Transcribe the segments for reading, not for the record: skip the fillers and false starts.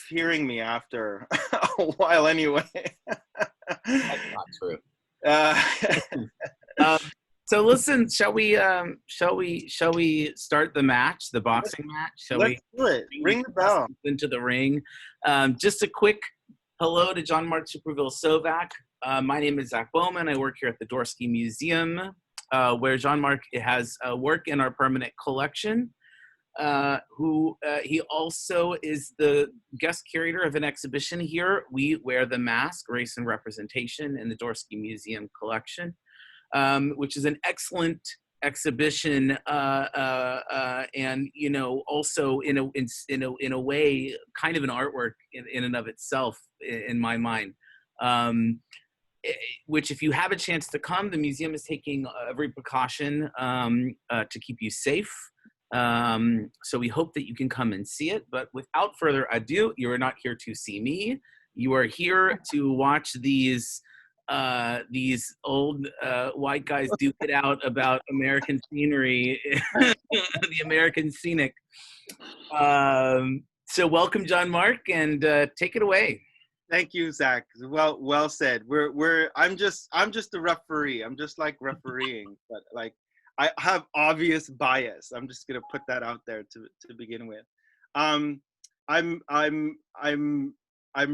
hearing me after a while anyway. That's not true. Uh, Um, so listen, shall we start the match, the boxing match? Shall we let's do it. bring the Ring the bell. contestants into the ring? Just a quick hello to Jean-Marc Superville Sovak. My name is Zach Bowman. I work here at the Dorsky Museum, where Jean-Marc has work in our permanent collection. He also is the guest curator of an exhibition here, We Wear the Mask, Race and Representation, in the Dorsky Museum collection, which is an excellent exhibition, and also in a way, kind of an artwork in and of itself, in my mind. Which, if you have a chance to come, the museum is taking every precaution to keep you safe. So we hope that you can come and see it. But without further ado, you are not here to see me. You are here to watch these old white guys duke it out about American scenery, the American scenic. So welcome, Jean-Marc, and take it away. Thank you, Zach. Well said. I'm just a referee. I'm just like refereeing, but like I have obvious bias. I'm just gonna put that out there to begin with. I'm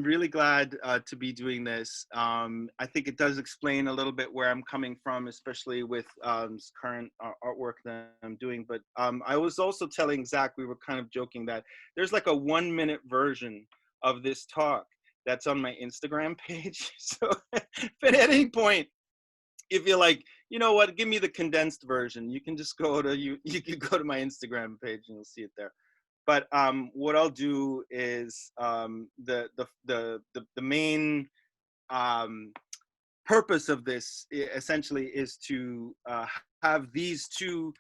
really glad to be doing this. I think it does explain a little bit where I'm coming from, especially with current artwork that I'm doing. But I was also telling Zach, we were kind of joking that there's like a 1-minute version of this talk that's on my Instagram page. So if at any point, if you're like, you know what, give me the condensed version, you can just go to you can go to my Instagram page and you'll see it there. But what I'll do is the main purpose of this essentially is to have these two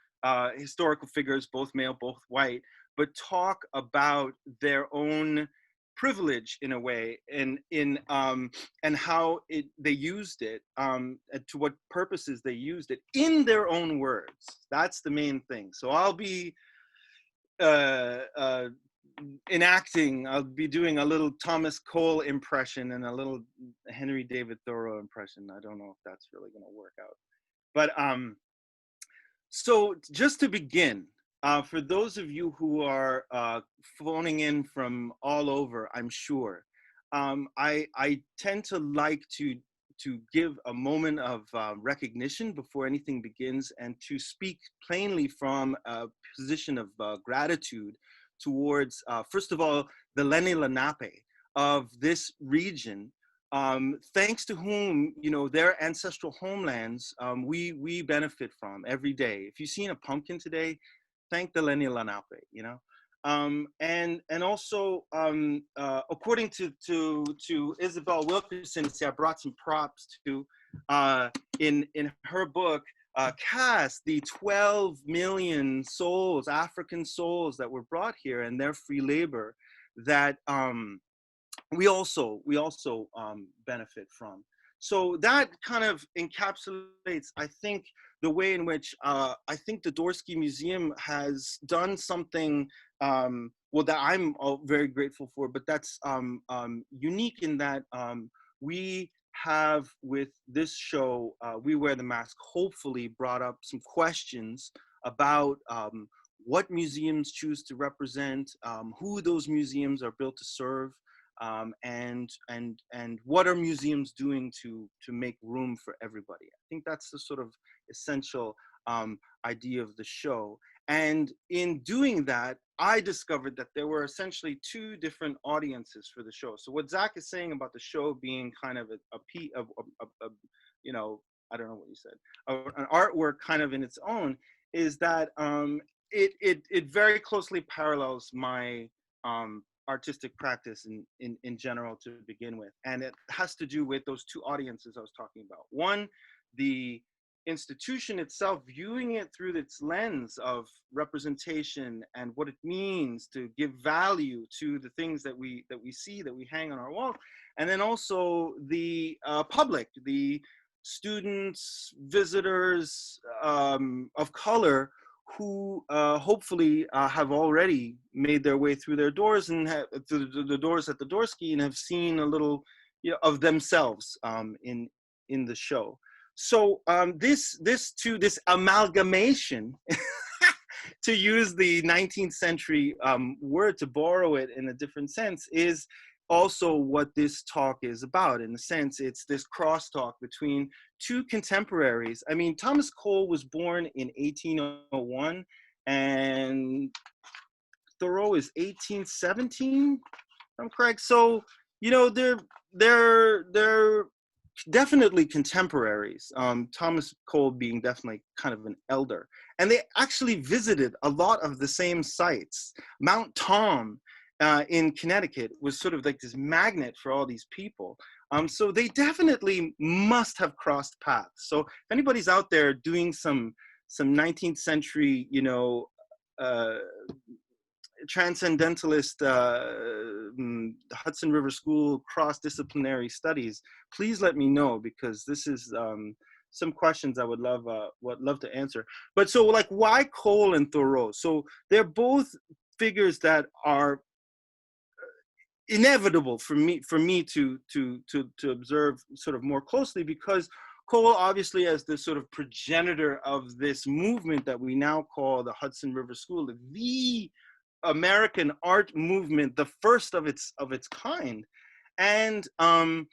historical figures, both male, both white, but talk about their own privilege in a way, and how they used it, to what purposes they used it in their own words. That's the main thing. So I'll be I'll be doing a little Thomas Cole impression and a little Henry David Thoreau impression. I don't know if that's really going to work out, but so just to begin, for those of you who are phoning in from all over, I'm sure, I tend to like to give a moment of recognition before anything begins, and to speak plainly from a position of gratitude towards, first of all, the Lenni Lenape of this region, thanks to whom, their ancestral homelands, we benefit from every day. If you've seen a pumpkin today, thank the Lenni Lenape, and also, according to Isabel Wilkerson, see, I brought some props to, in her book, Cast, the 12 million souls, African souls that were brought here and their free labor that we also benefit from. So that kind of encapsulates, I think, the way in which I think the Dorsky Museum has done something, that I'm very grateful for, but that's unique in that we have, with this show, We Wear the Mask, hopefully brought up some questions about what museums choose to represent, who those museums are built to serve, and what are museums doing to make room for everybody. I think that's the sort of essential idea of the show. And in doing that, I discovered that there were essentially two different audiences for the show. So what Zach is saying about the show being kind of a I don't know what you said, an artwork kind of in its own, is that it very closely parallels my artistic practice in general to begin with. And it has to do with those two audiences I was talking about. One, the institution itself, viewing it through its lens of representation and what it means to give value to the things that we see, that we hang on our wall. And then also the public, the students, visitors of color, who hopefully have already made their way through their doors and through the doors at the Dorsky and have seen a little, you know, of themselves in the show. So this amalgamation, to use the 19th century word, to borrow it in a different sense, is also what this talk is about. In a sense, it's this crosstalk between two contemporaries. I mean, Thomas Cole was born in 1801, and Thoreau is 1817, if I'm correct. So, you know, they're definitely contemporaries. Thomas Cole being definitely kind of an elder, and they actually visited a lot of the same sites. Mount Tom in Connecticut was sort of like this magnet for all these people. So they definitely must have crossed paths. So if anybody's out there doing some 19th century, you know, transcendentalist Hudson River School cross-disciplinary studies, please let me know, because this is some questions I would love to answer. But so, like, why Cole and Thoreau? So they're both figures that are inevitable for me to observe sort of more closely, because Cole, obviously, as the sort of progenitor of this movement that we now call the Hudson River School, the American art movement, the first of its kind, and the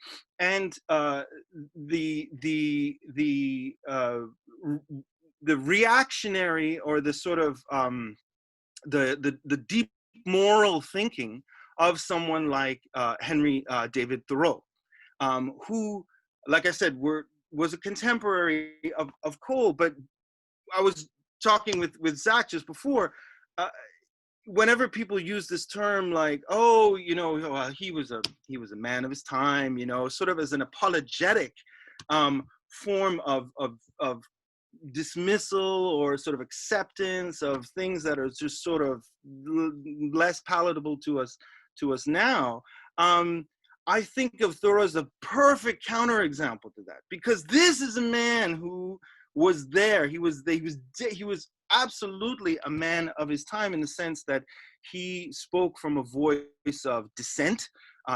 reactionary, or the sort of the deep moral thinking of someone like Henry David Thoreau, who, like I said, was a contemporary of Cole. But I was talking with Zach just before. Whenever people use this term, like, oh, you know, he was a man of his time, you know, sort of as an apologetic form of dismissal or sort of acceptance of things that are just sort of less palatable to us now. I think of Thoreau as a perfect counterexample to that, because this is a man who was there. He was absolutely a man of his time, in the sense that he spoke from a voice of dissent.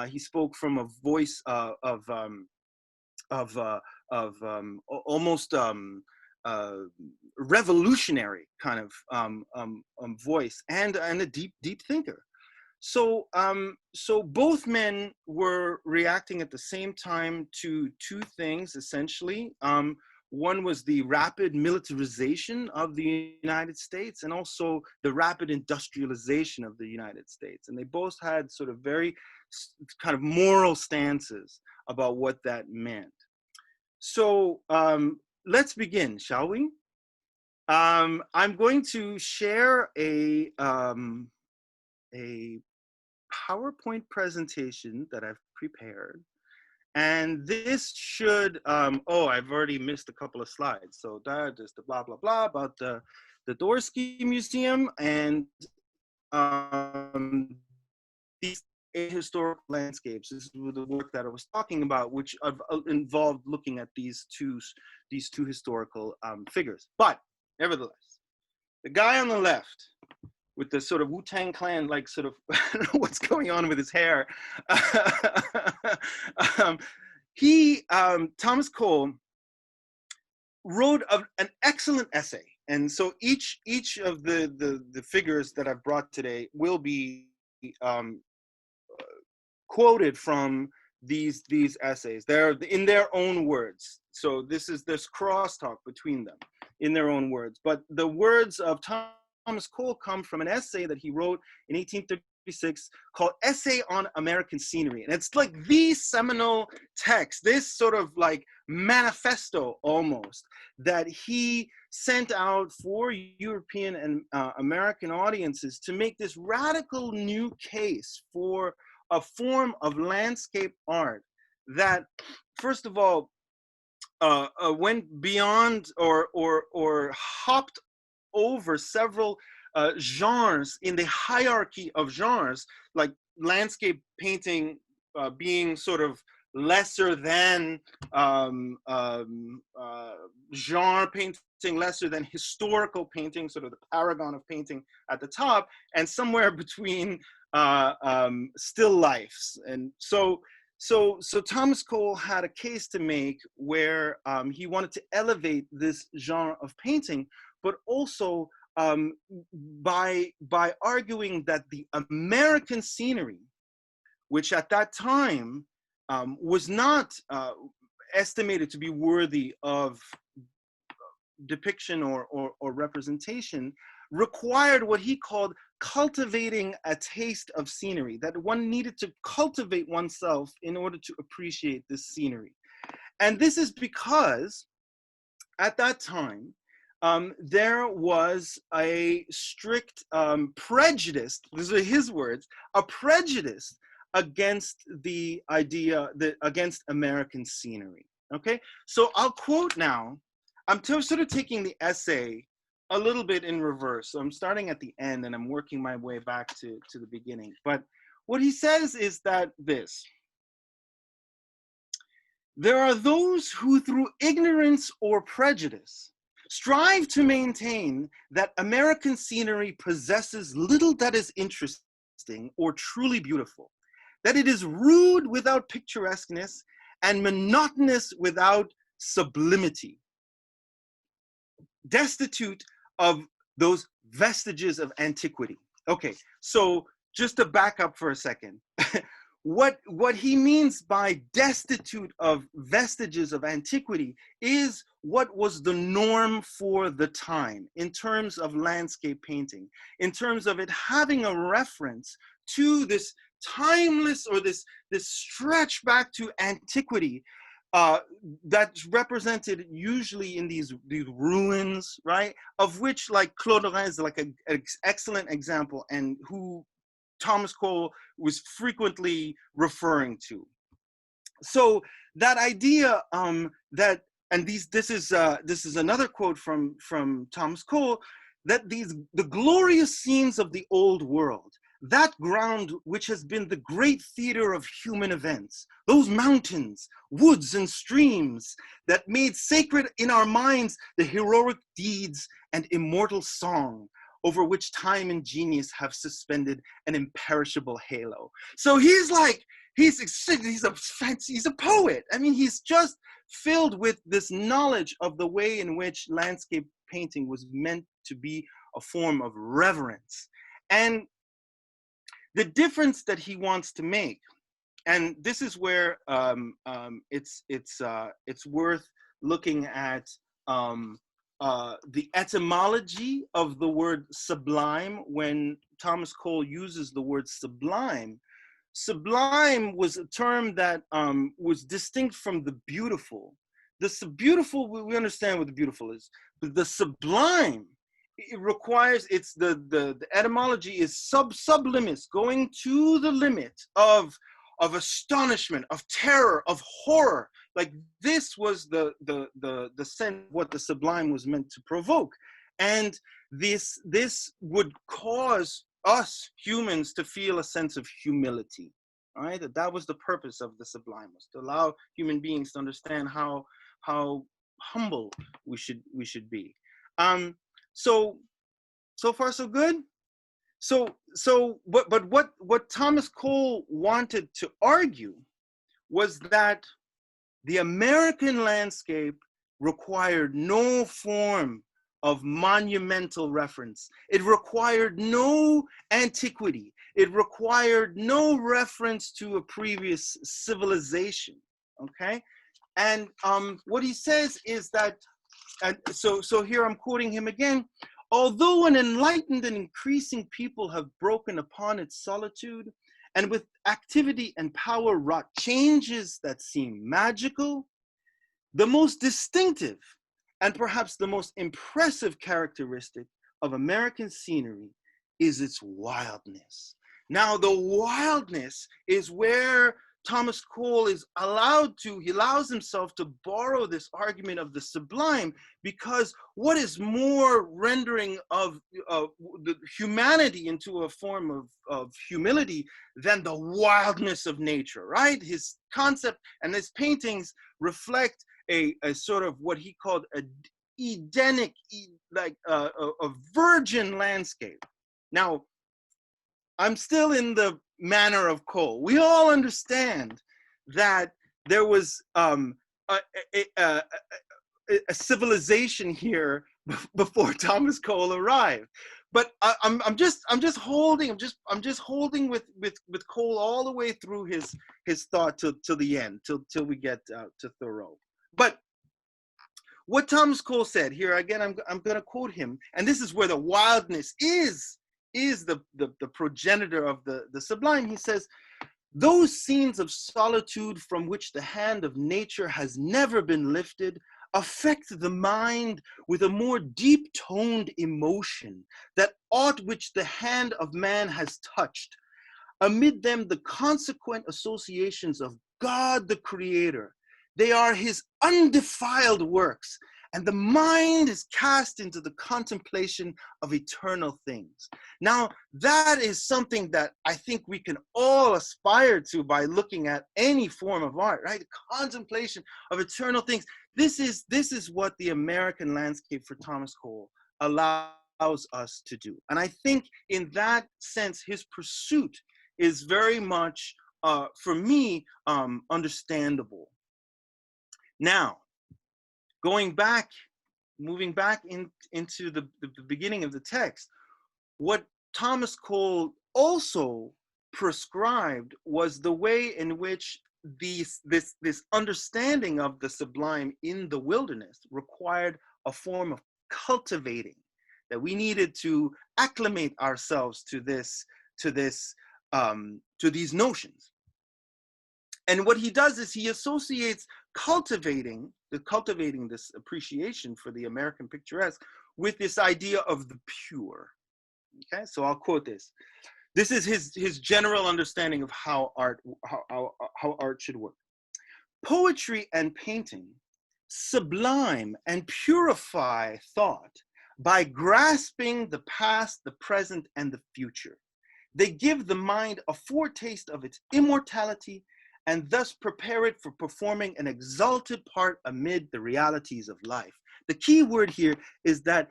He spoke from a voice of almost revolutionary kind of voice, and a deep thinker. So so both men were reacting at the same time to two things, essentially. One was the rapid militarization of the United States, and also the rapid industrialization of the United States. And they both had sort of very kind of moral stances about what that meant. So let's begin, shall we? I'm going to share a PowerPoint presentation that I've prepared. And this should, oh, I've already missed a couple of slides. So that just the blah, blah, blah about the Dorsky Museum and these historical landscapes. This is the work that I was talking about, which involved looking at these two historical figures. But nevertheless, the guy on the left, with the sort of Wu-Tang Clan, like sort of, I don't know what's going on with his hair. Thomas Cole, wrote an excellent essay. And so each of the figures that I've brought today will be quoted from these essays. They're in their own words. So there's crosstalk between them in their own words. But the words of Thomas Cole come from an essay that he wrote in 1836 called Essay on American Scenery. And it's like the seminal text, this sort of like manifesto almost, that he sent out for European and American audiences to make this radical new case for a form of landscape art that, first of all, went beyond or hopped over several genres in the hierarchy of genres, like landscape painting being sort of lesser than genre painting, lesser than historical painting, sort of the paragon of painting at the top, and somewhere between still lifes. And so Thomas Cole had a case to make where he wanted to elevate this genre of painting, but also by arguing that the American scenery, which at that time was not estimated to be worthy of depiction or representation, required what he called cultivating a taste of scenery, that one needed to cultivate oneself in order to appreciate this scenery. And this is because at that time, there was a strict prejudice, these are his words, a prejudice against the idea, against American scenery, okay? So I'll quote now. I'm sort of taking the essay a little bit in reverse. So I'm starting at the end and I'm working my way back to the beginning. But what he says is that there are those who through ignorance or prejudice strive to maintain that American scenery possesses little that is interesting or truly beautiful, that it is rude without picturesqueness and monotonous without sublimity, destitute of those vestiges of antiquity. Okay, so just to back up for a second, what he means by destitute of vestiges of antiquity is what was the norm for the time in terms of landscape painting, in terms of it having a reference to this timeless, or this stretch back to antiquity, that's represented usually in these ruins, right? Of which, like, Claude Lorrain is like an excellent example, and who Thomas Cole was frequently referring to. So that idea that, and this is another quote from Thomas Cole, that the glorious scenes of the old world, that ground which has been the great theater of human events, those mountains, woods, and streams that made sacred in our minds the heroic deeds and immortal song, over which time and genius have suspended an imperishable halo. So he's like, he's a poet. I mean, he's just filled with this knowledge of the way in which landscape painting was meant to be a form of reverence. And the difference that he wants to make, and this is where it's worth looking at the etymology of the word sublime. When Thomas Cole uses the word sublime, sublime was a term that was distinct from the beautiful. The beautiful, we understand what the beautiful is, but the sublime, it requires, it's the etymology is sublimis, going to the limit of astonishment, of terror, of horror. Like, this was the sense of what the sublime was meant to provoke. And this would cause us humans to feel a sense of humility, right? That was the purpose of the sublime, was to allow human beings to understand how humble we should be. So far so good. But what Thomas Cole wanted to argue was that the American landscape required no form of monumental reference. It required no antiquity. It required no reference to a previous civilization, okay? And what he says is that, and so here I'm quoting him again, although an enlightened and increasing people have broken upon its solitude, and with activity and power wrought changes that seem magical, the most distinctive and perhaps the most impressive characteristic of American scenery is its wildness. Now, the wildness is where Thomas Cole is he allows himself to borrow this argument of the sublime, because what is more rendering of the humanity into a form of humility than the wildness of nature, right? His concept and his paintings reflect a sort of what he called a Edenic, like a virgin landscape. Now, I'm still in the manner of Cole. We all understand that there was a civilization here before Thomas Cole arrived. But I'm just holding with Cole all the way through his thought till the end, till we get to Thoreau. But what Thomas Cole said here, again, I'm going to quote him, and this is where the wildness is the progenitor of the sublime. He says, "Those scenes of solitude from which the hand of nature has never been lifted affect the mind with a more deep-toned emotion that aught which the hand of man has touched. Amid them the consequent associations of God the Creator. They are his undefiled works, and the mind is cast into the contemplation of eternal things." Now, that is something that I think we can all aspire to by looking at any form of art, right? Contemplation of eternal things. This is what the American landscape for Thomas Cole allows us to do. And I think in that sense, his pursuit is very much, for me, understandable. Now, moving back into the beginning of the text, what Thomas Cole also prescribed was the way in which this understanding of the sublime in the wilderness required a form of cultivating, that we needed to acclimate ourselves to these notions. And what he does is he associates cultivating this appreciation for the American picturesque with this idea of the pure. Okay, so I'll quote this. This is his general understanding of how art should work. "Poetry and painting sublime and purify thought by grasping the past, the present, and the future. They give the mind a foretaste of its immortality and thus prepare it for performing an exalted part amid the realities of life." The key word here is that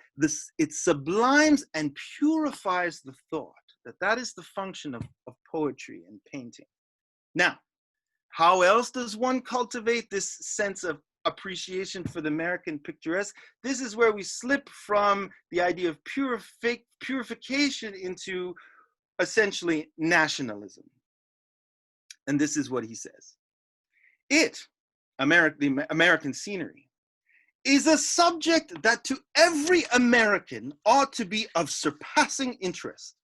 it sublimes and purifies the thought, that is the function of poetry and painting. Now, how else does one cultivate this sense of appreciation for the American picturesque? This is where we slip from the idea of purification into essentially nationalism. And this is what he says. The American scenery, is a subject that to every American ought to be of surpassing interest.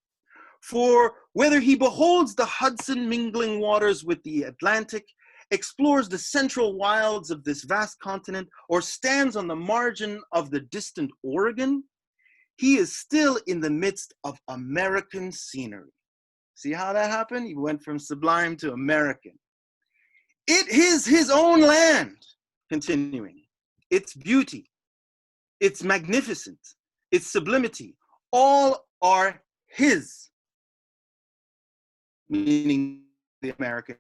For whether he beholds the Hudson mingling waters with the Atlantic, explores the central wilds of this vast continent, or stands on the margin of the distant Oregon, he is still in the midst of American scenery. See how that happened? He went from sublime to American. It is his own land, continuing. Its beauty, its magnificence, its sublimity, all are his, meaning the American.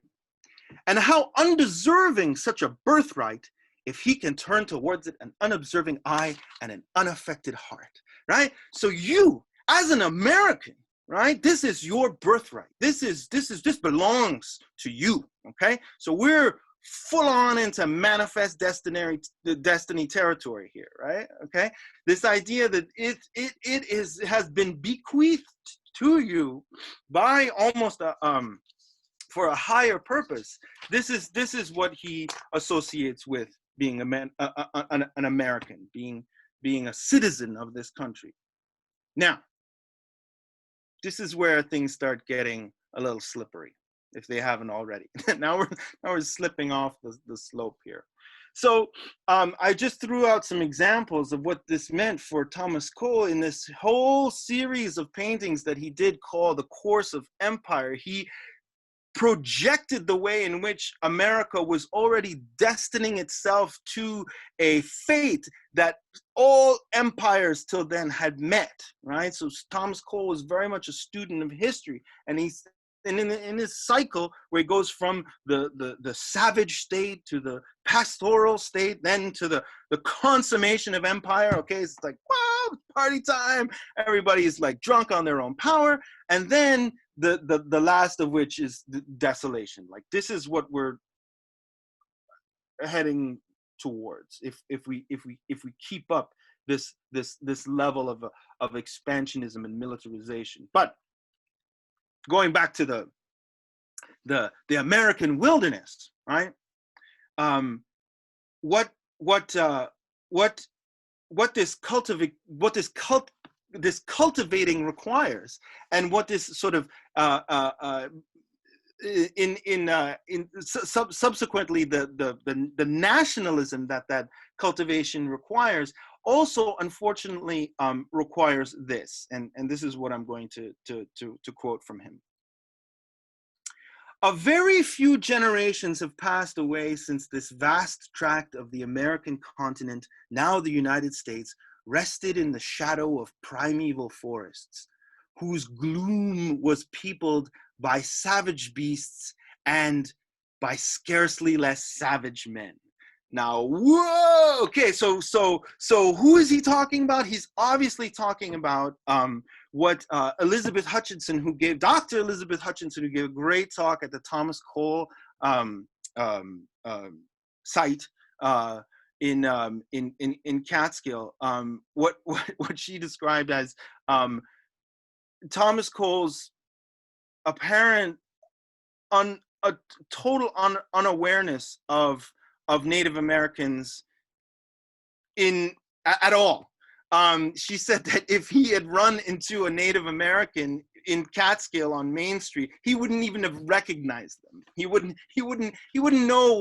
And how undeserving such a birthright if he can turn towards it an unobserving eye and an unaffected heart, right? So you, as an American, right, this is your birthright. This belongs to you, okay? So we're full on into manifest destiny territory here, right? Okay, this idea that it has been bequeathed to you by almost for a higher purpose. This is what he associates with being an American, being a citizen of this country. Now, this is where things start getting a little slippery, if they haven't already. now we're slipping off the slope here. So I just threw out some examples of what this meant for Thomas Cole in this whole series of paintings that he did call The Course of Empire. He projected the way in which America was already destining itself to a fate that all empires till then had met, right? So Thomas Cole was very much a student of history, and in his cycle where he goes from the savage state to the pastoral state, then to the consummation of empire. Okay, it's like, wow, party time, everybody's like drunk on their own power, and then the last of which is desolation. Like, this is what we're heading towards if we keep up this level of expansionism and militarization. But going back to the American wilderness, right? What this cultivating requires, and what this sort of subsequently the nationalism that cultivation requires, also unfortunately requires this, and this is what I'm going to quote from him. A very few generations have passed away since this vast tract of the American continent, now the United States, rested in the shadow of primeval forests, whose gloom was peopled by savage beasts and by scarcely less savage men. Now, whoa, okay, so who is he talking about? He's obviously talking about what Elizabeth Hutchinson, Dr. Elizabeth Hutchinson, who gave a great talk at the Thomas Cole site in Catskill. What she described as Thomas Cole's apparent total unawareness of Native Americans at all. She said that if he had run into a Native American in Catskill on Main Street, he wouldn't even have recognized them. He wouldn't know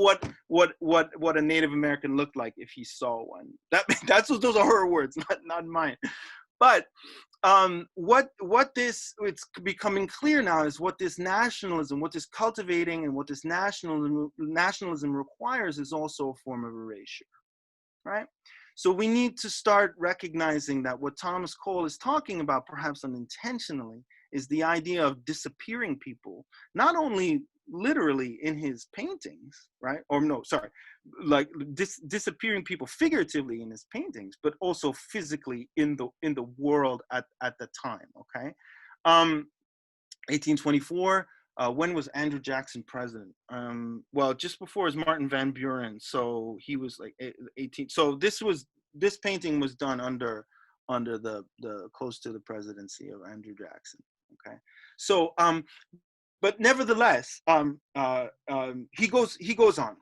what a Native American looked like if he saw one. Those are her words, not mine. But it's becoming clear now is what this nationalism, what this cultivating and what this nationalism requires is also a form of erasure, right? So we need to start recognizing that what Thomas Cole is talking about, perhaps unintentionally, is the idea of disappearing people, not only literally in his paintings, right? Or no, sorry, like disappearing people figuratively in his paintings, but also physically in the world at the time. Okay, 1824. When was Andrew Jackson president? Well, just before is Martin Van Buren, so he was like 18. So this painting was done under the close to the presidency of Andrew Jackson. Okay, so but nevertheless, he goes on.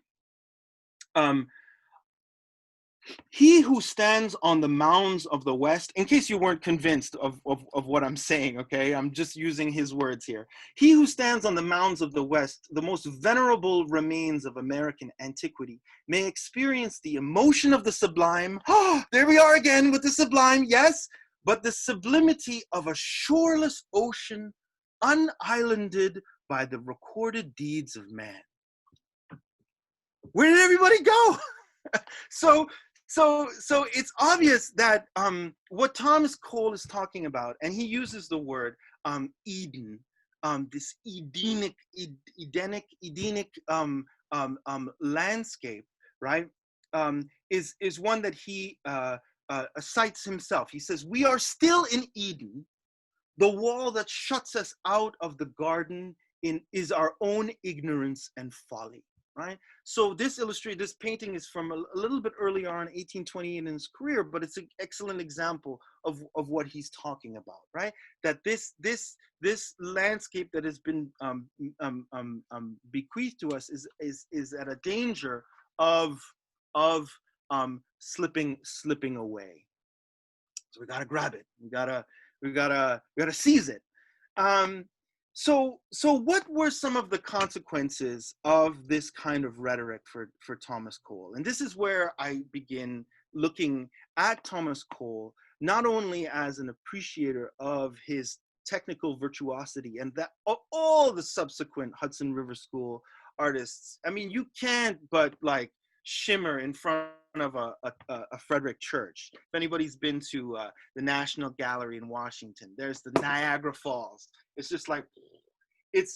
He who stands on the mounds of the West, in case you weren't convinced of what I'm saying, okay, I'm just using his words here. He who stands on the mounds of the West, the most venerable remains of American antiquity, may experience the emotion of the sublime. Oh, there we are again with the sublime, yes, but the sublimity of a shoreless ocean unislanded by the recorded deeds of man. Where did everybody go? So it's obvious that what Thomas Cole is talking about, and he uses the word Eden, this Edenic landscape, right? Is one that he cites himself. He says, "We are still in Eden. The wall that shuts us out of the garden is our own ignorance and folly." Right? So this painting is from a little bit earlier on, 1828 in his career, but it's an excellent example of what he's talking about, right? That this landscape that has been bequeathed to us is at a danger of slipping away. So we gotta grab it. We gotta seize it. So what were some of the consequences of this kind of rhetoric for Thomas Cole? And this is where I begin looking at Thomas Cole, not only as an appreciator of his technical virtuosity, and that all the subsequent Hudson River School artists, I mean, you can't but like shimmer in front of a Frederick Church. If anybody's been to the National Gallery in Washington, there's the Niagara Falls. It's just like, it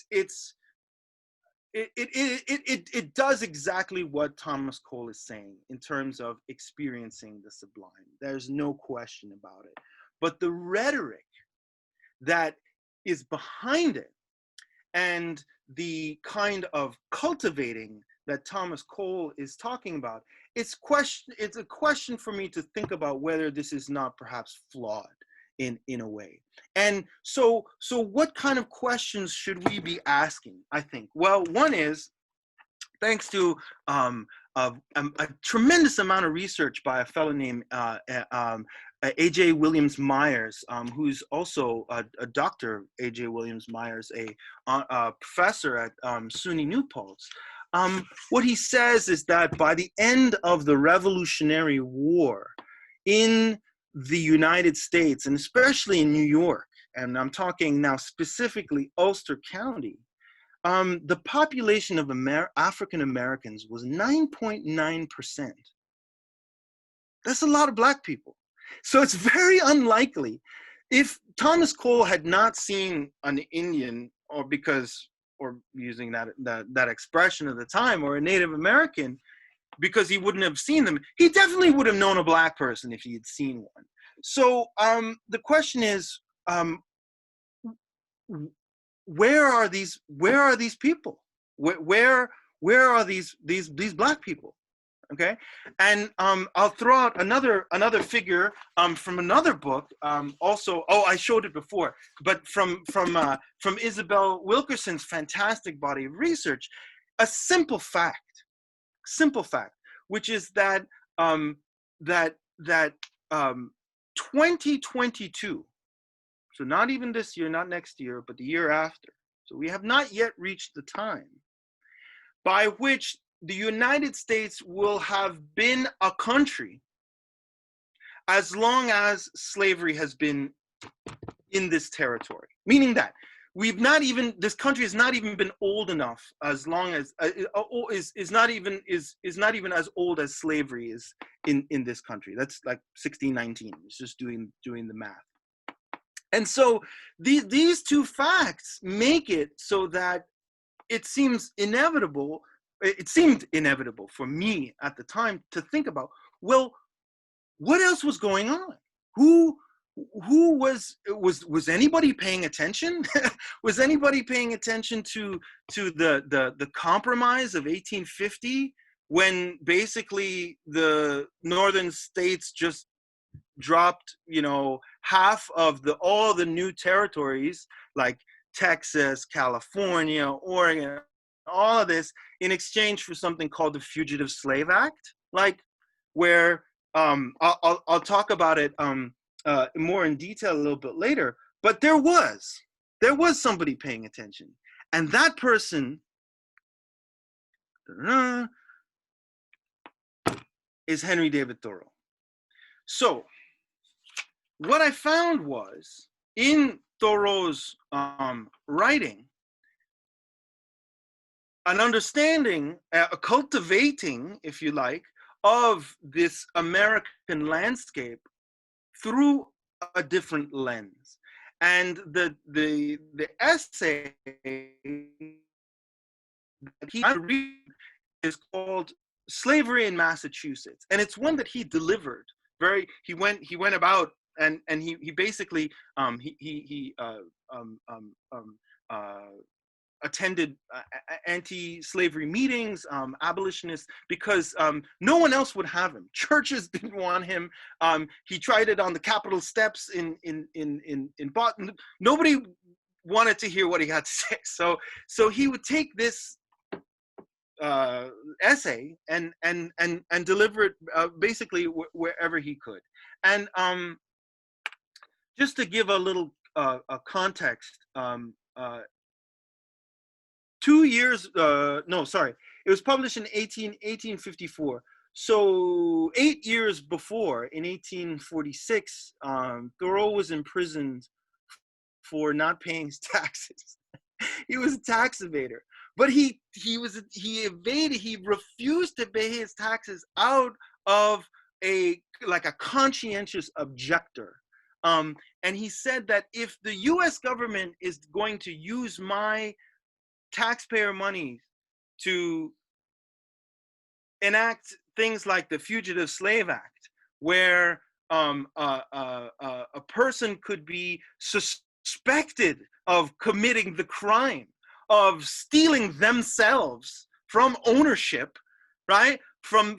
does exactly what Thomas Cole is saying in terms of experiencing the sublime. There's no question about it. But the rhetoric that is behind it and the kind of cultivating that Thomas Cole is talking about, it's a question for me to think about whether this is not perhaps flawed in a way. And so what kind of questions should we be asking, I think? Well, one is, thanks to a tremendous amount of research by a fellow named A.J. Williams Myers, who's also a Dr. A.J. Williams Myers, a professor at SUNY New Paltz. What he says is that by the end of the Revolutionary War in the United States, and especially in New York, and I'm talking now specifically Ulster County, the population of African Americans was 9.9%. That's a lot of Black people. So it's very unlikely, if Thomas Cole had not seen an Indian, or using that expression of the time, or a Native American, because he wouldn't have seen them, he definitely would have known a Black person if he had seen one. So the question is, where are these people? Where are these Black people? Okay, and I'll throw out another figure from another book. Also, I showed it before, but from Isabel Wilkerson's fantastic body of research, a simple fact, which is that 2022. So not even this year, not next year, but the year after. So we have not yet reached the time by which the United States will have been a country as long as slavery has been in this territory. Meaning that this country has not even been old enough, as long as is not even as old as slavery is in this country. That's like 1619. It's just doing the math. And so these two facts make it so that it seemed inevitable for me at the time to think about, well, what else was going on? Who was anybody paying attention? Was anybody paying attention to the compromise of 1850, when basically the northern states just dropped, half of all the new territories like Texas, California, Oregon, all of this, in exchange for something called the Fugitive Slave Act, like where I'll talk about it more in detail a little bit later. But there was somebody paying attention, and that person is Henry David Thoreau. So what I found was, in Thoreau's writing, an understanding, a cultivating, if you like, of this American landscape through a different lens. And the essay that he read is called Slavery in Massachusetts, and it's one that he delivered. He went about and he basically attended anti-slavery meetings, abolitionists, because no one else would have him. Churches didn't want him. He tried it on the Capitol steps in Boston. Nobody wanted to hear what he had to say. So he would take this essay and deliver it basically wherever he could. And just to give a little context, 2 years, it was published in 1854. So 8 years before, in 1846, Thoreau was imprisoned for not paying his taxes. He was a tax evader, but he refused to pay his taxes out of a conscientious objector. And he said that if the US government is going to use my taxpayer money to enact things like the Fugitive Slave Act, where a person could be suspected of committing the crime of stealing themselves from ownership, right? From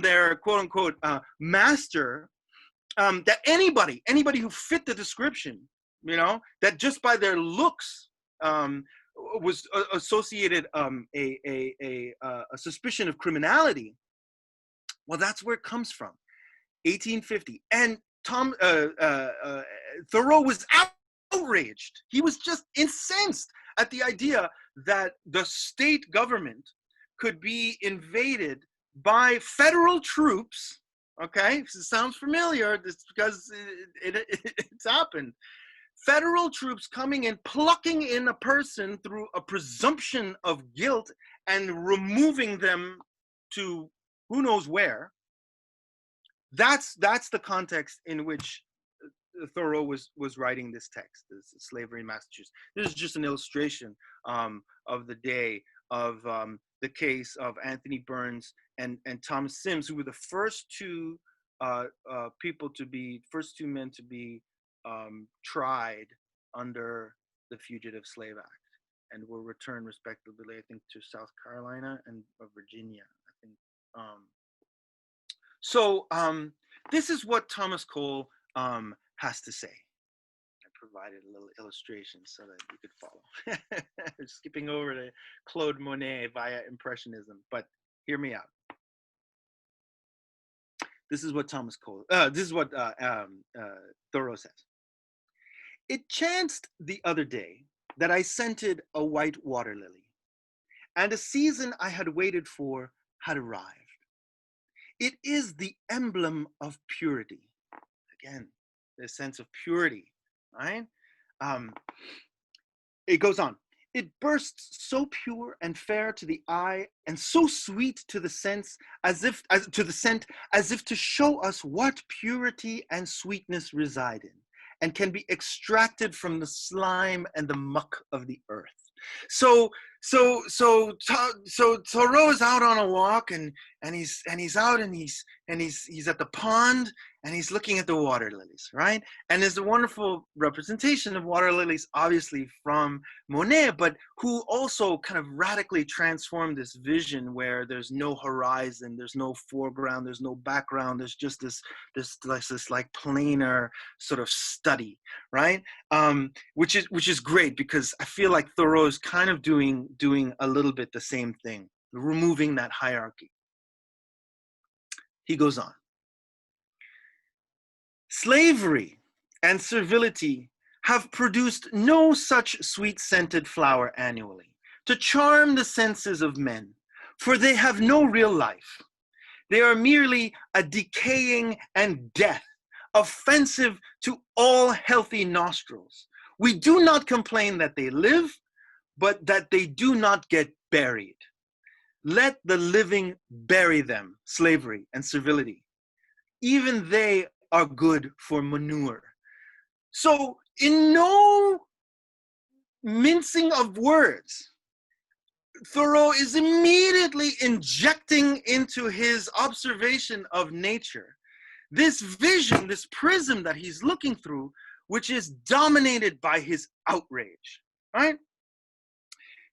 their quote unquote master, that anybody who fit the description, that just by their looks was associated a suspicion of criminality. Well, that's where it comes from, 1850. And Thoreau was outraged. He was just incensed at the idea that the state government could be invaded by federal troops. Okay, if it sounds familiar, it's because it's happened. Federal troops coming in, plucking in a person through a presumption of guilt and removing them to who knows where. That's the context in which Thoreau was writing this text, this Slavery in Massachusetts. This is just an illustration of the day of the case of Anthony Burns and Thomas Sims, who were the first two men to be tried under the Fugitive Slave Act, and were returned respectively, I think, to South Carolina and Virginia, I think. So this is what Thomas Cole has to say. I provided a little illustration so that you could follow. Skipping over to Claude Monet via Impressionism, but hear me out. This is what Thoreau says. It chanced the other day that I scented a white water lily, and a season I had waited for had arrived. It is the emblem of purity. Again, the sense of purity, right? It goes on. It bursts so pure and fair to the eye, and so sweet to the sense, as if to show us what purity and sweetness reside in, and can be extracted from the slime and the muck of the earth. So Thoreau is out on a walk, and he's out, and he's at the pond, and he's looking at the water lilies, right? And there's a wonderful representation of water lilies, obviously from Monet, but who also kind of radically transformed this vision where there's no horizon, there's no foreground, there's no background, there's just this like planar sort of study, right? Which is great, because I feel like Thoreau is kind of doing a little bit the same thing, removing that hierarchy. He goes on. Slavery and servility have produced no such sweet-scented flower annually to charm the senses of men, for they have no real life. They are merely a decaying and death, offensive to all healthy nostrils. We do not complain that they live, but that they do not get buried. Let the living bury them, slavery and servility. Even they are good for manure. So in no mincing of words, Thoreau is immediately injecting into his observation of nature this vision, this prism that he's looking through, which is dominated by his outrage, right?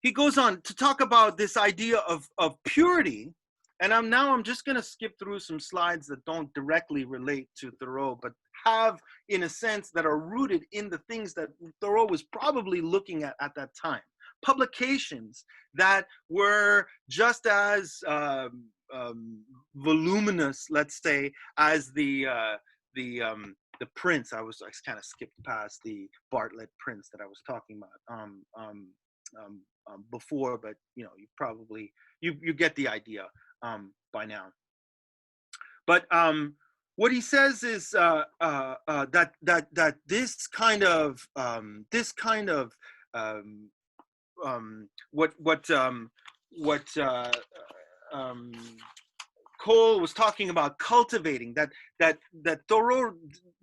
He goes on to talk about this idea of purity. And I'm just going to skip through some slides that don't directly relate to Thoreau, but have, in a sense, that are rooted in the things that Thoreau was probably looking at that time. Publications that were just as voluminous, let's say, as the prints. I kind of skipped past the Bartlett prints that I was talking about before, but you probably you get the idea by now. But what he says is that what um, Cole was talking about cultivating, that Thoreau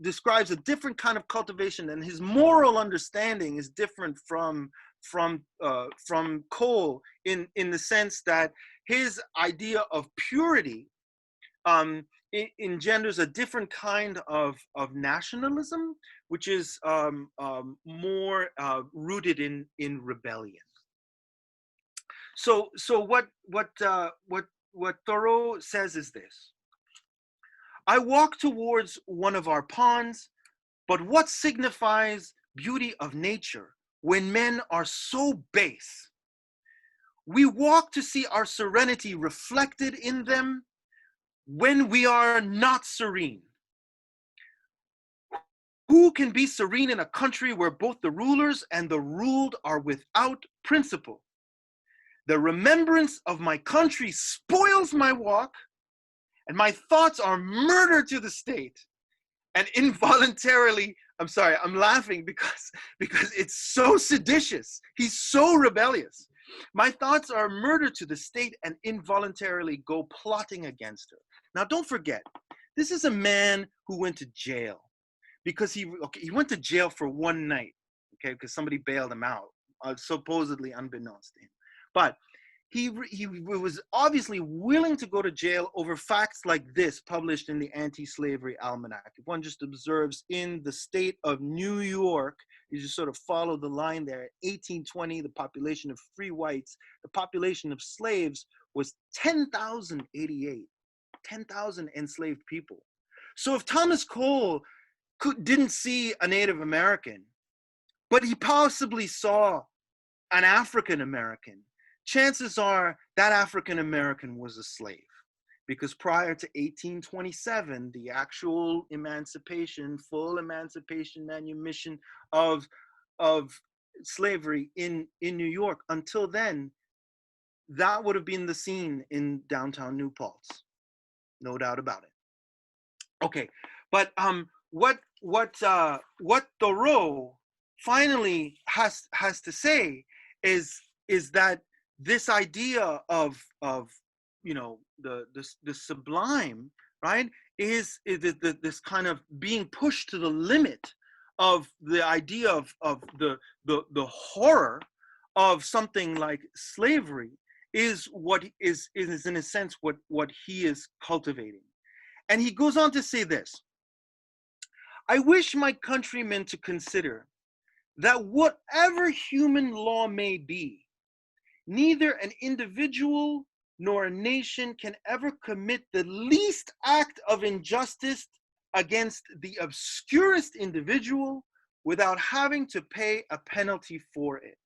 describes a different kind of cultivation, and his moral understanding is different from Cole in the sense that his idea of purity engenders a different kind of nationalism, which is more rooted in rebellion. So what Thoreau says is this: I walk towards one of our ponds, but what signifies beauty of nature when men are so base? We walk to see our serenity reflected in them when we are not serene. Who can be serene in a country where both the rulers and the ruled are without principle? The remembrance of my country spoils my walk, and my thoughts are murder to the state. And involuntarily, I'm sorry, I'm laughing because it's so seditious. He's so rebellious. My thoughts are murder to the state, and involuntarily go plotting against her. Now, don't forget, this is a man who went to jail because he went to jail for one night, okay, because somebody bailed him out, supposedly unbeknownst to him. But he was obviously willing to go to jail over facts like this, published in the Anti-Slavery Almanac. If one just observes in the state of New York, you just sort of follow the line there. 1820, the population of free whites, the population of slaves was 10,088, 10,000 enslaved people. So if Thomas Cole didn't see a Native American, but he possibly saw an African American, chances are that African American was a slave, because prior to 1827, the actual emancipation, full emancipation, manumission of slavery in New York, until then, that would have been the scene in downtown New Paltz, no doubt about it. Okay, but what Thoreau finally has to say is that this idea of the sublime, right, is this kind of being pushed to the limit of the idea of the horror of something like slavery, is what is in a sense what he is cultivating. And he goes on to say this: I wish my countrymen to consider that whatever human law may be, neither an individual nor a nation can ever commit the least act of injustice against the obscurest individual without having to pay a penalty for it.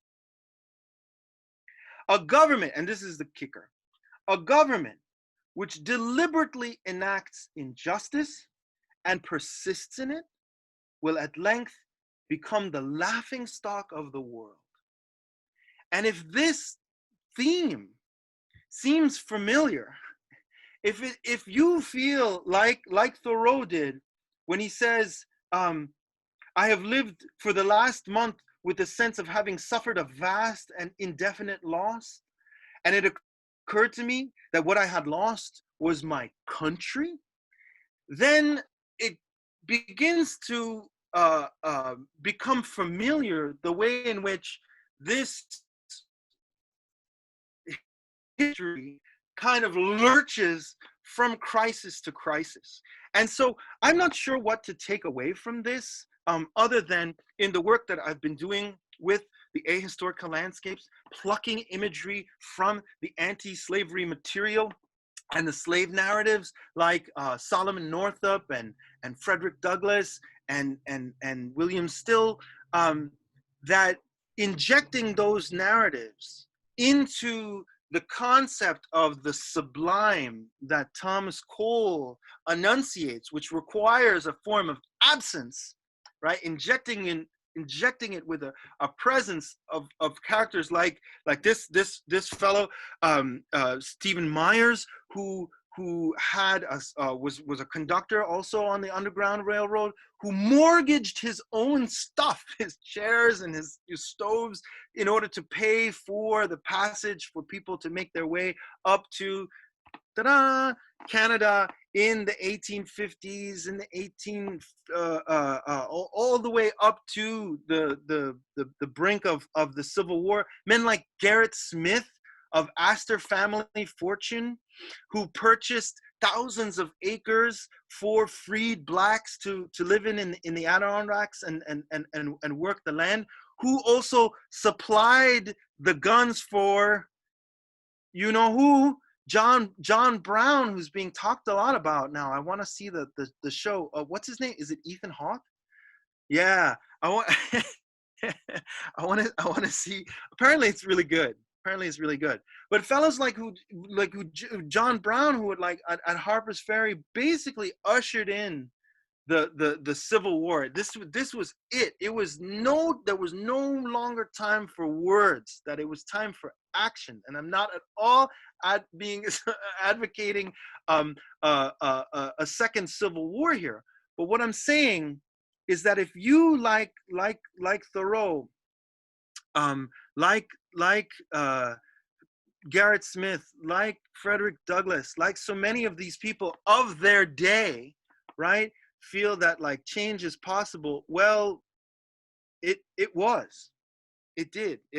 A government, and this is the kicker, a government which deliberately enacts injustice and persists in it will at length become the laughingstock of the world. And if this theme seems familiar, if you feel like Thoreau did when he says, I have lived for the last month with a sense of having suffered a vast and indefinite loss, and it occurred to me that what I had lost was my country, then it begins to become familiar, the way in which this history kind of lurches from crisis to crisis. And so I'm not sure what to take away from this, other than in the work that I've been doing with the ahistorical landscapes, plucking imagery from the anti-slavery material and the slave narratives like Solomon Northup and Frederick Douglass and William Still, that injecting those narratives into the concept of the sublime that Thomas Cole enunciates, which requires a form of absence, right? Injecting it with a presence of characters like this fellow Stephen Myers, who who had was a conductor also on the Underground Railroad, who mortgaged his own stuff, his chairs and his stoves, in order to pay for the passage for people to make their way up to Canada in the 1850s, in the all the way up to the brink of the Civil War. Men like Garrett Smith of Astor family fortune, who purchased thousands of acres for freed blacks to live in the Adirondacks and work the land, who also supplied the guns for, you know who, John Brown, who's being talked a lot about now. I want to see the show. What's his name? Is it Ethan Hawke? Yeah, I want I want to see. Apparently, it's really good. But fellows like John Brown, who would like at Harper's Ferry, basically ushered in the Civil War. This was it. There was no longer time for words. That it was time for action. And I'm not at all advocating a second Civil War here. But what I'm saying is that if you like Thoreau, like Garrett Smith, like Frederick Douglass, like so many of these people of their day, right, feel that like change is possible, well, it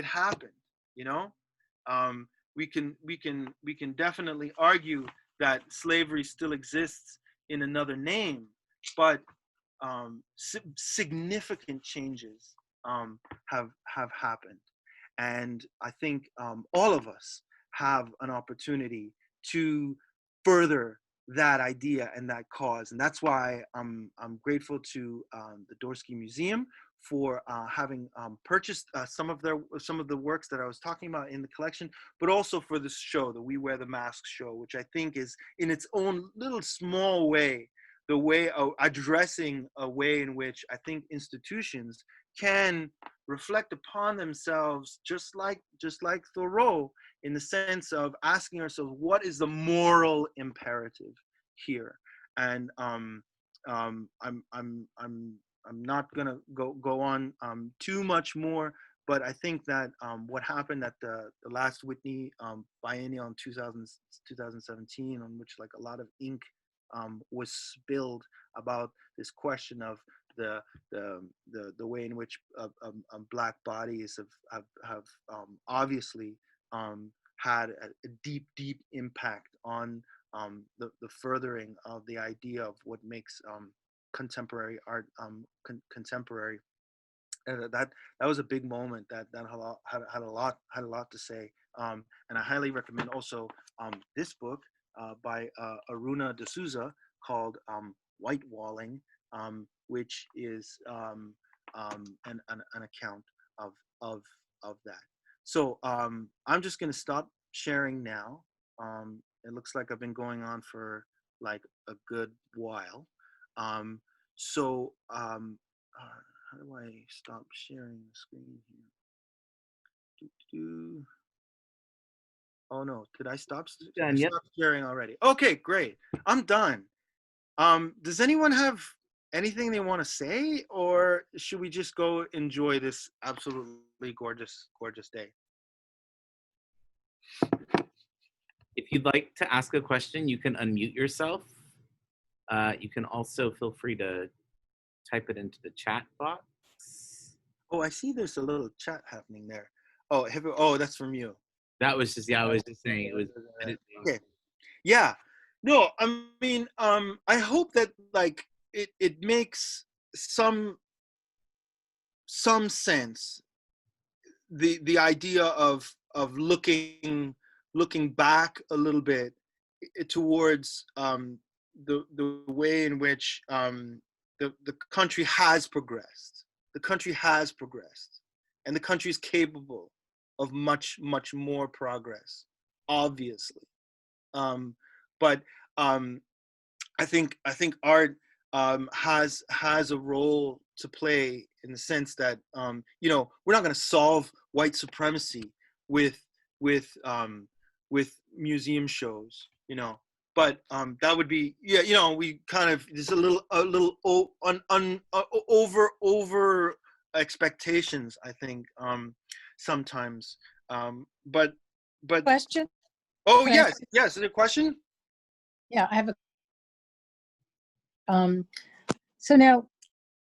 happened, you know. We can definitely argue that slavery still exists in another name, but significant changes have happened, and I think all of us have an opportunity to further that idea and that cause. And that's why I'm grateful to the Dorsky Museum for having purchased some of the works that I was talking about in the collection, but also for this show, the We Wear the Mask show, which I think is in its own little small way, the way of addressing a way in which I think institutions can reflect upon themselves, just like Thoreau, in the sense of asking ourselves, what is the moral imperative here? And I'm not gonna go on too much more, but I think that what happened at the last Whitney biennial in 2017, on which like a lot of ink was spilled about this question of the way in which Black bodies have obviously had a deep impact on the furthering of the idea of what makes contemporary art contemporary. That was a big moment that had a lot to say, and I highly recommend also this book by Aruna D'Souza called White Walling, which is an account of that. So I'm just going to stop sharing now. It looks like I've been going on for like a good while. How do I stop sharing the screen here? Oh no, did I stop? Done, yep. Stop sharing already. Okay, great. I'm done. Does anyone have anything they want to say, or should we just go enjoy this absolutely gorgeous day? If you'd like to ask a question, you can unmute yourself. You can also feel free to type it into the chat box. Oh, I see there's a little chat happening there. Oh, that's from you. That was just, I was just saying it was. Okay. Yeah. No, I mean, I hope that like it makes some sense, the idea of looking back a little bit towards the way in which the country has progressed. The country has progressed, and the country is capable of much more progress, obviously. But I think art has a role to play, in the sense that we're not going to solve white supremacy with museum shows. that would be, yeah, you know, we kind of, there's a little over expectations, I think, sometimes, but Question? oh, Can I- yes, is there a question? Yeah, I have a. So now,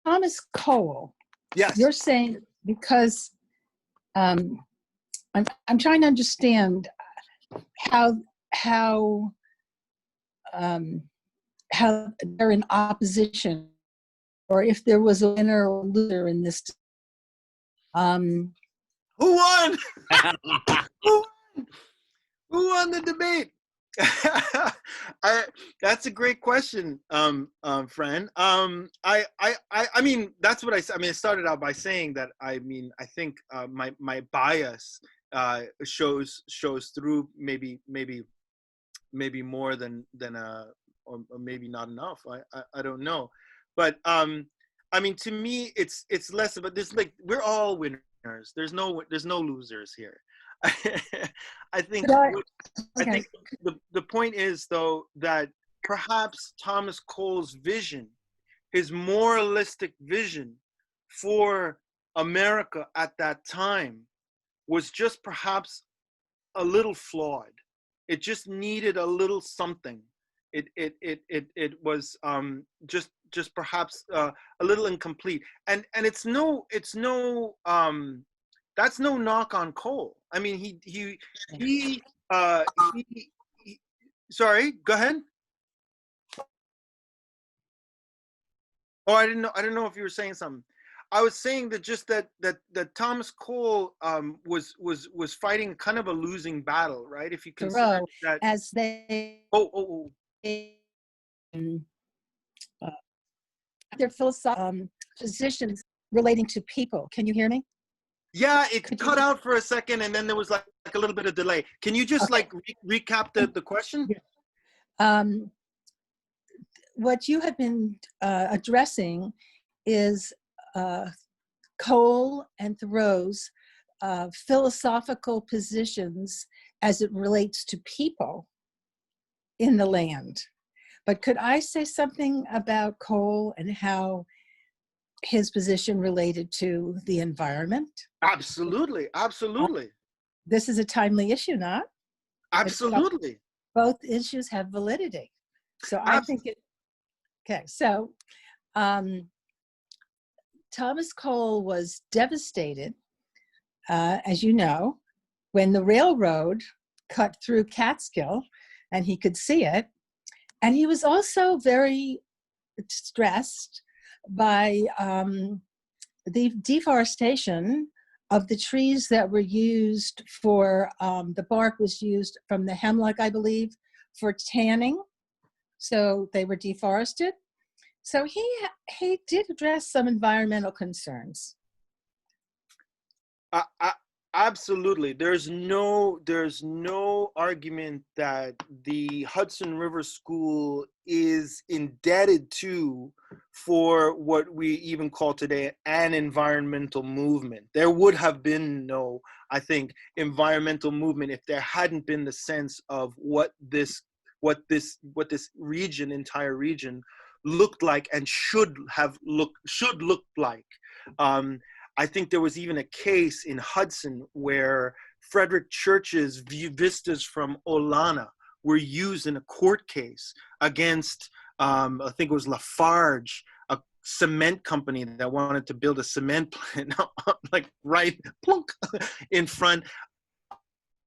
Thomas Cole, Yes. you're saying because I'm trying to understand how they're in opposition, or if there was a winner or loser in this. Who won? Who won? Who won the debate? That's a great question, friend. I mean, that's what I said. I mean, I started out by saying that. I mean, I think my bias shows through, maybe more than or maybe not enough. I don't know, but I mean, to me, it's less about this. Like, we're all winners. There's no losers here. I think the point is, though, that perhaps Thomas Cole's vision, his moralistic vision for America at that time, was just perhaps a little flawed. It just needed a little something. It was just perhaps a little incomplete. And it's no that's no knock on Cole. I mean, he sorry, go ahead. Oh, I didn't know if you were saying something. I was saying that just that Thomas Cole was fighting kind of a losing battle, right? If you consider Thoreau, that, as they their philosophical positions relating to people. Can you hear me? Yeah, it cut out for a second, and then there was like a little bit of delay. Can you just recap the question? What you have been addressing is Cole and Thoreau's philosophical positions as it relates to people in the land. But could I say something about Cole and how his position related to the environment? Absolutely. This is a timely issue, not? Absolutely. Both issues have validity. So I think it, okay, so Thomas Cole was devastated, as you know, when the railroad cut through Catskill and he could see it. And he was also very stressed by the deforestation of the trees that were used for, the bark was used from the hemlock, I believe, for tanning. So they were deforested. So he did address some environmental concerns. Absolutely. There's no argument that the Hudson River School is indebted to for what we even call today an environmental movement. There would have been no, I think, environmental movement if there hadn't been the sense of what this entire region looked like and should look like. I think there was even a case in Hudson where Frederick Church's vistas from Olana were used in a court case against, I think it was Lafarge, a cement company that wanted to build a cement plant, like right plunk, in front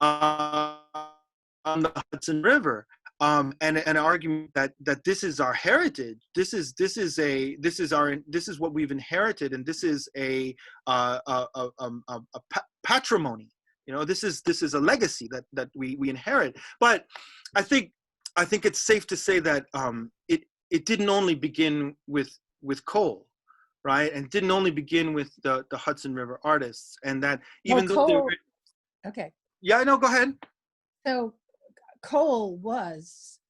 on the Hudson River. And an argument that this is our heritage. This is what we've inherited, and this is a patrimony. You know, this is a legacy that we inherit. But I think it's safe to say that it didn't only begin with Cole, right? And it didn't only begin with the Hudson River artists, and that even though they were, okay. Yeah, no, go ahead. So Cole was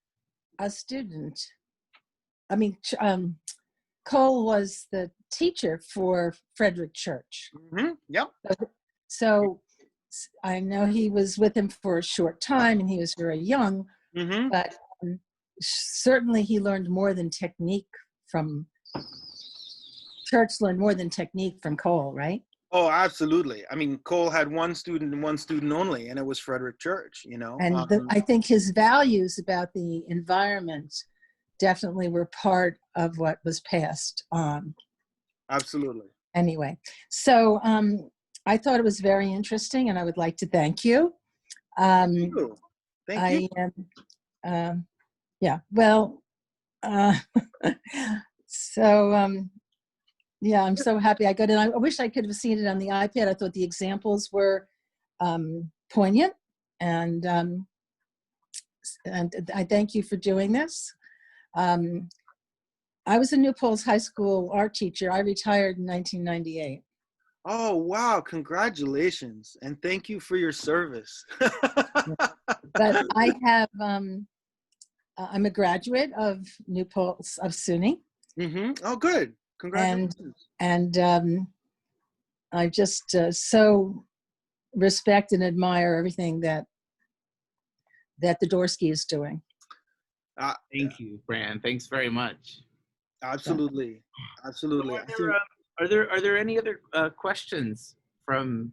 a student. I mean, Cole was the teacher for Frederick Church. Mm-hmm. Yep. So I know he was with him for a short time, and he was very young. Mm-hmm. But certainly he learned more than technique from, Church learned more than technique from Cole, right? Oh, absolutely. I mean, Cole had one student and one student only, and it was Frederick Church, you know. And I think his values about the environment definitely were part of what was passed on. Absolutely. Anyway, so I thought it was very interesting, and I would like to thank you. Thank you. Thank you. Yeah, well, so yeah, I'm so happy I got it. I wish I could have seen it on the iPad. I thought the examples were poignant, and I thank you for doing this. I was a New Paltz High School art teacher. I retired in 1998. Oh, wow. Congratulations. And thank you for your service. But I have, I'm a graduate of New Paltz, of SUNY. Mm-hmm. Oh, good. Congratulations. And I just so respect and admire everything that the Dorsky is doing. Thank you, Fran. Thanks very much. Absolutely. Absolutely. Are there any other questions from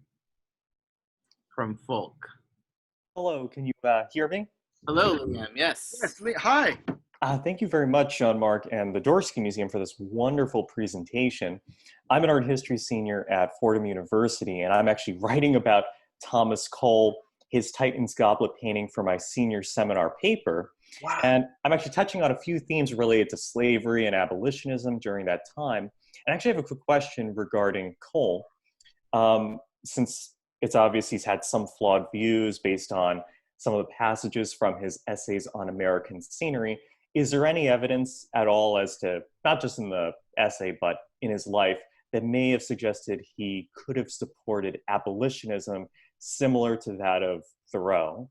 folk? Hello, can you hear me? Hello, Liam. Yes. Yes. Hi. Thank you very much, Jean-Marc and the Dorsky Museum for this wonderful presentation. I'm an art history senior at Fordham University, and I'm actually writing about Thomas Cole, his Titan's Goblet painting for my senior seminar paper. Wow. And I'm actually touching on a few themes related to slavery and abolitionism during that time. And I actually have a quick question regarding Cole. Since it's obvious he's had some flawed views based on some of the passages from his essays on American scenery, is there any evidence at all as to, not just in the essay, but in his life, that may have suggested he could have supported abolitionism similar to that of Thoreau?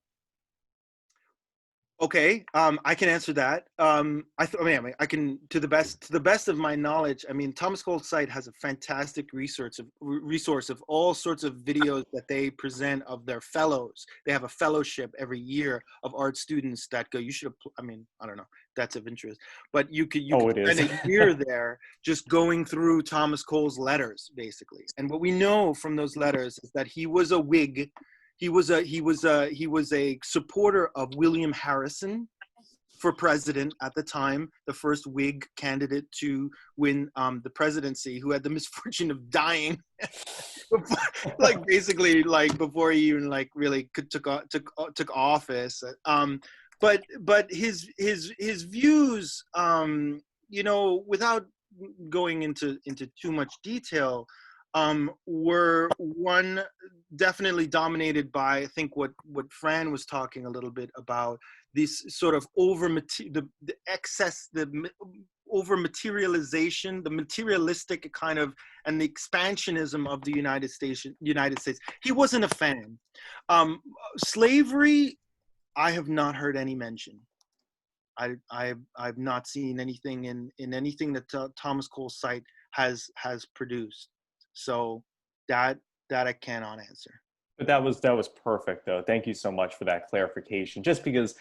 Okay, I can answer that. I can, to the best of my knowledge. I mean, Thomas Cole's site has a fantastic resource of all sorts of videos that they present of their fellows. They have a fellowship every year of art students that go. You should have. I mean, I don't know. That's of interest, but you could spend a year there just going through Thomas Cole's letters, basically. And what we know from those letters is that he was a Whig. He was a supporter of William Harrison for president at the time, the first Whig candidate to win the presidency, who had the misfortune of dying, before he even really took office. But his views, without going into too much detail, were definitely dominated by, I think, what Fran was talking a little bit about, this sort of over materialization, the materialistic kind of, and the expansionism of the United States. He wasn't a fan. Slavery, I have not heard any mention. I've not seen anything in anything that Thomas Cole's site has produced. So that I cannot answer. But that was perfect, though. Thank you so much for that clarification. Just because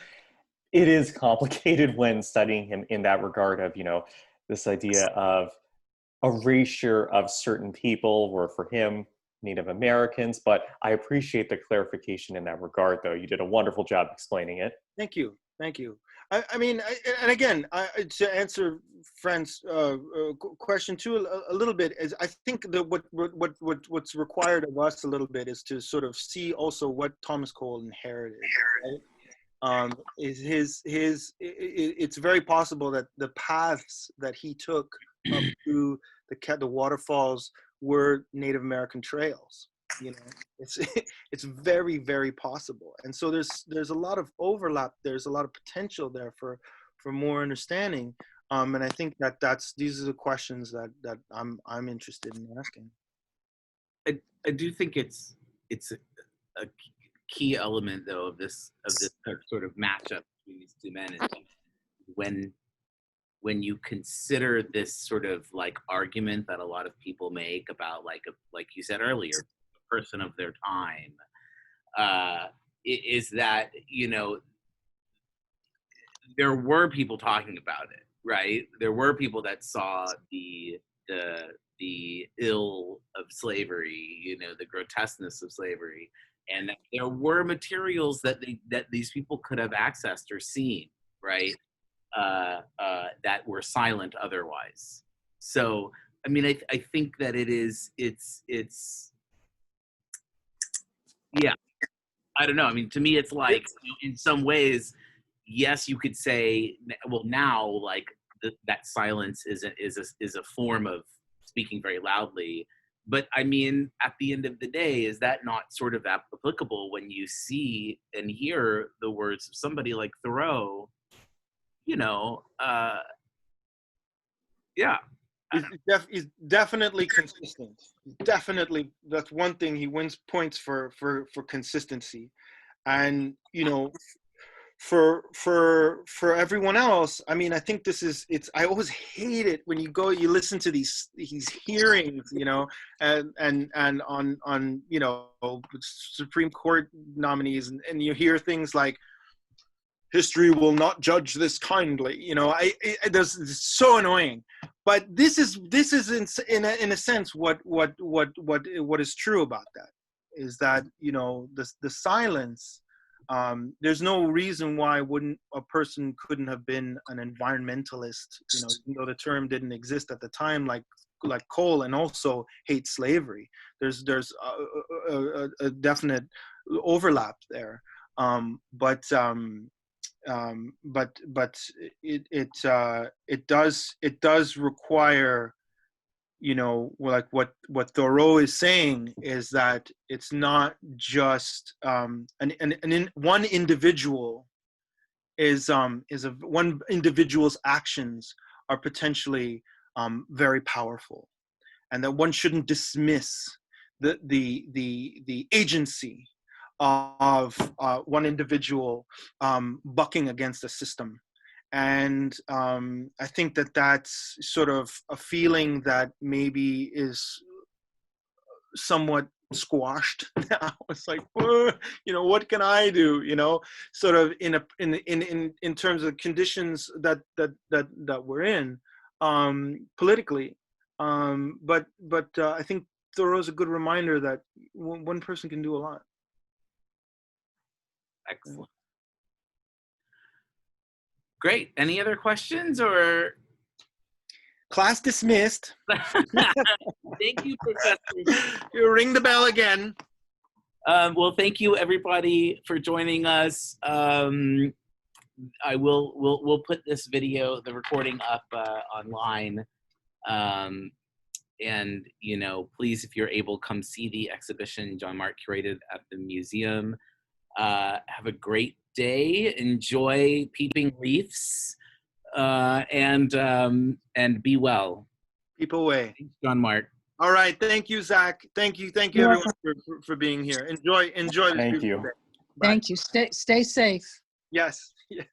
it is complicated when studying him in that regard of, this idea of erasure of certain people, or for him, Native Americans. But I appreciate the clarification in that regard, though. You did a wonderful job explaining it. Thank you. I mean, and again, to answer Fran's question too a little bit, is I think that what's required of us a little bit is to sort of see also what Thomas Cole inherited. Right? It's very possible that the paths that he took up to the waterfalls were Native American trails. It's very, very possible, and so there's a lot of overlap. There's a lot of potential there for more understanding, and I think these are the questions that I'm interested in asking. I do think it's a key element, though, of this sort of matchup between these two men is when you consider this sort of argument that a lot of people make about like you said earlier, a person of their time, is that there were people talking about it, right? There were people that saw the ill of slavery, you know, the grotesqueness of slavery, and that there were materials that these people could have accessed or seen, right? That were silent otherwise. So, I mean, I think that it's yeah. I don't know. I mean, to me, it's like, you know, in some ways, yes, you could say, well, now like that silence is a form of speaking very loudly. But I mean, at the end of the day, is that not sort of applicable when you see and hear the words of somebody like Thoreau? You know, yeah. He's definitely consistent. Definitely, that's one thing. He wins points for consistency, and you know, for everyone else, I mean, I think it's. I always hate it when you listen to these hearings, you know, and on you know, Supreme Court nominees, and you hear things like, history will not judge this kindly. You know, it's so annoying. But this is in a sense what is true about that is that, you know, the silence. There's no reason why a person couldn't have been an environmentalist. You know, even though the term didn't exist at the time, like Cole, and also hate slavery. There's a definite overlap there. But it does require, you know, like what Thoreau is saying is that it's not just one individual one individual's actions are potentially very powerful, and that one shouldn't dismiss the agency of one individual bucking against a system. And I think that's sort of a feeling that maybe is somewhat squashed now. It's like, you know, what can I do? You know, sort of in terms of conditions that we're in politically. But I think Thoreau's a good reminder that one person can do a lot. Excellent. Great. Any other questions or? Class dismissed. Thank you, Professor. You ring the bell again. Well, thank you everybody for joining us. We'll put this video, the recording up online. And, you know, please, if you're able, come see the exhibition Jean-Marc curated at the museum. Have a great day. Enjoy peeping leaves, and be well. Peep away. Thanks, Jean-Marc. All right. Thank you, Zach. Thank you everyone for being here. Enjoy this. Thank you. Day. Thank you. Stay safe. Yes. Yes.